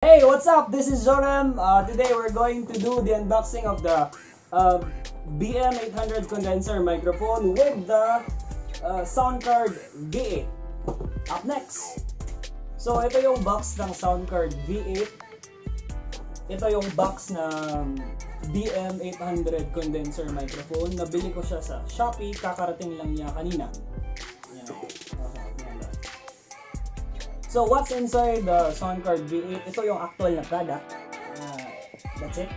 Hey, what's up? This is Jorem. Today we're going to do the unboxing of the BM800 condenser microphone with the Sound Card V8. Up next. So ito yung box ng Sound Card V8. Ito yung box ng BM800 condenser microphone. Nabili ko siya sa SHOPEE. Kakarating lang niya kanina. So what's inside the Sound Card V8? Ito yung actual na product. That's it.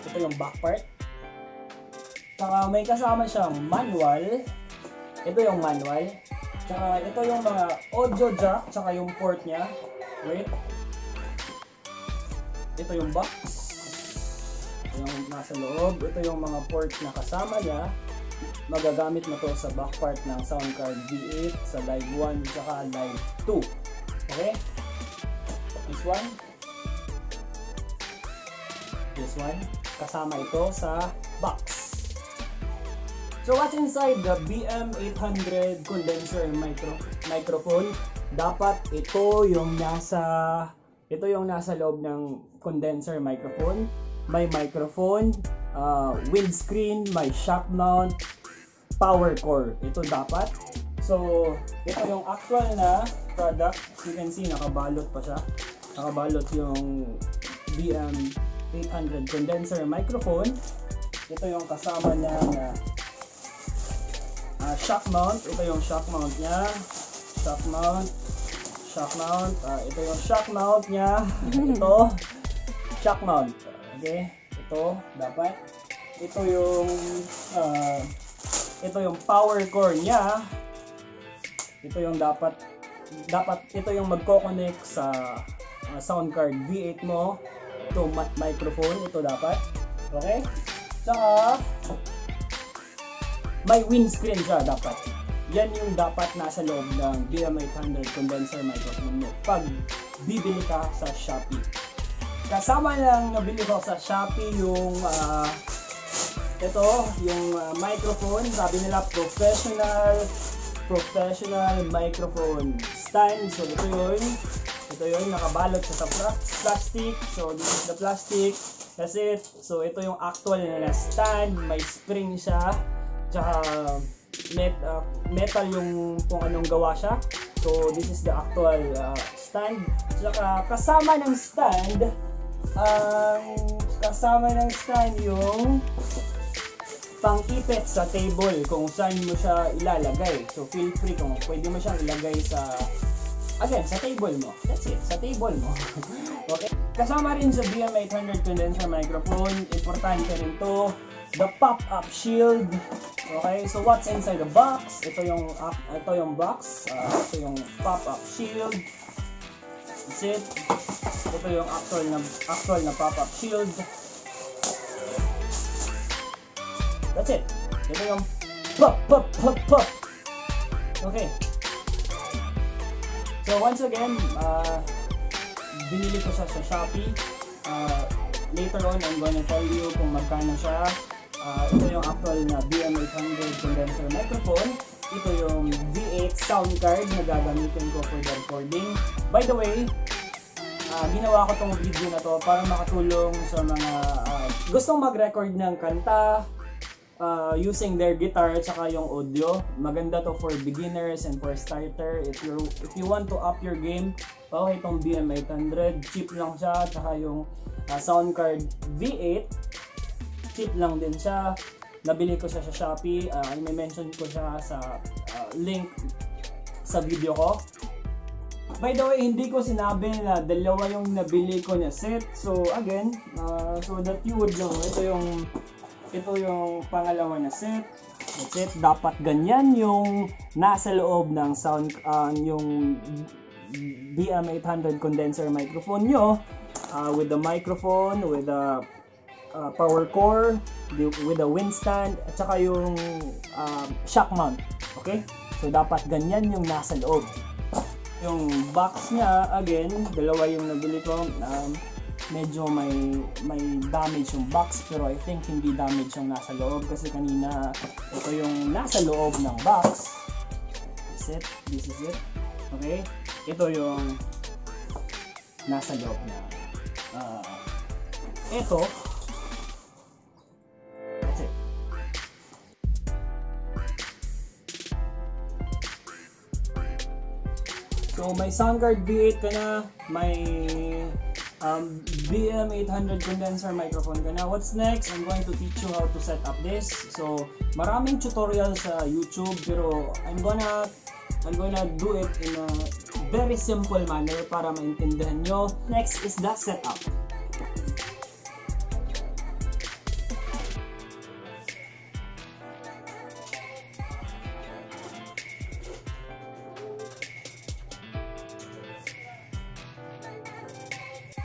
Ito yung back part. Saka may kasama siyang manual. Ito yung manual. Saka ito yung mga audio jack. Saka yung port niya. Wait. Ito yung box. Ito yung nasa loob. Ito yung mga port na kasama niya. Magagamit mo to sa back part ng Sound Card V8 sa Live 1 saka Live 2. Okay, this one, kasama ito sa box. So what's inside the BM800 condenser microphone? Dapat ito yung nasa loob ng condenser microphone. May microphone, windscreen, may shock mount, power core. Ito dapat. So ito yung actual na product. You can see nakabalot pa siya. Nakabalot yung BM800 condenser microphone. Ito yung kasama niya na shock mount. Ito yung shock mount niya. Shock mount. Ito yung shock mount niya. Ito shock mount. Okay? Ito dapat. Ito yung power core niya. Ito yung dapat ito yung magko-connect sa Sound Card V8 mo. Ito microphone, ito dapat. Okay? Saka may windscreen siya dapat. Yan yung dapat nasa loob ng BM800 condenser microphone mo pag bibili ka sa SHOPEE. Kasama lang nabili ko sa SHOPEE yung yung microphone. Sabi nila professional microphone stand. So ito yun nakabalot sa plastic. So this is the plastic. That's it. So ito yung actual na stand. May spring siya. Tsaka metal yung kung anong gawa siya. So this is the actual stand. Tsaka kasama ng stand yung pang-ipit sa table kung saan mo siya ilalagay. So feel free kung pwede mo siyang ilagay sa table mo. That's it, sa table mo. Okay. Kasama rin sa BM800 condenser microphone, importante rin to, the pop-up shield. Okay, so what's inside the box? Ito yung box. Ito yung pop-up shield. That's it. Ito yung actual na pop-up shield. That's it. Ito yung pop. Okay. So once again, binili ko siya sa SHOPEE. Later on, I'm gonna tell you kung magkano siya. Ito yung actual na BM800 condenser microphone. Ito yung V8 sound card na gagamitin ko for the recording. By the way, ginawa ko tong video na to para makatulong sa mga gustong mag-record ng kanta, using their guitar at saka yung audio. Maganda to for beginners and for starter. If you want to up your game, okay itong BM800. Cheap lang siya. At saka yung Sound Card V8, cheap lang din siya. Nabili ko siya sa SHOPEE. May mention ko siya sa link sa video ko. By the way, hindi ko sinabi na dalawa yung nabili ko na set. So again, so that you would know, ito yung pangalawa na set. That's it. Dapat ganyan yung nasa loob ng yung BM800 condenser microphone nyo. With the microphone, with the power core, with the wind stand, at saka yung shock mount. Okay? So dapat ganyan yung nasa loob. Yung box niya, again, dalawa yung nabili ko. Medyo may damage yung box, pero I think hindi damage yung nasa loob kasi kanina ito yung nasa loob ng box. This is it. Okay? Ito yung nasa loob na Ito. That's it. So may sound card V8 ka na, may BM800 condenser microphone ka na. What's next? I'm going to teach you how to set up this. So maraming tutorial sa YouTube, pero I'm gonna do it in a very simple manner para maintindihan nyo. Next is the setup.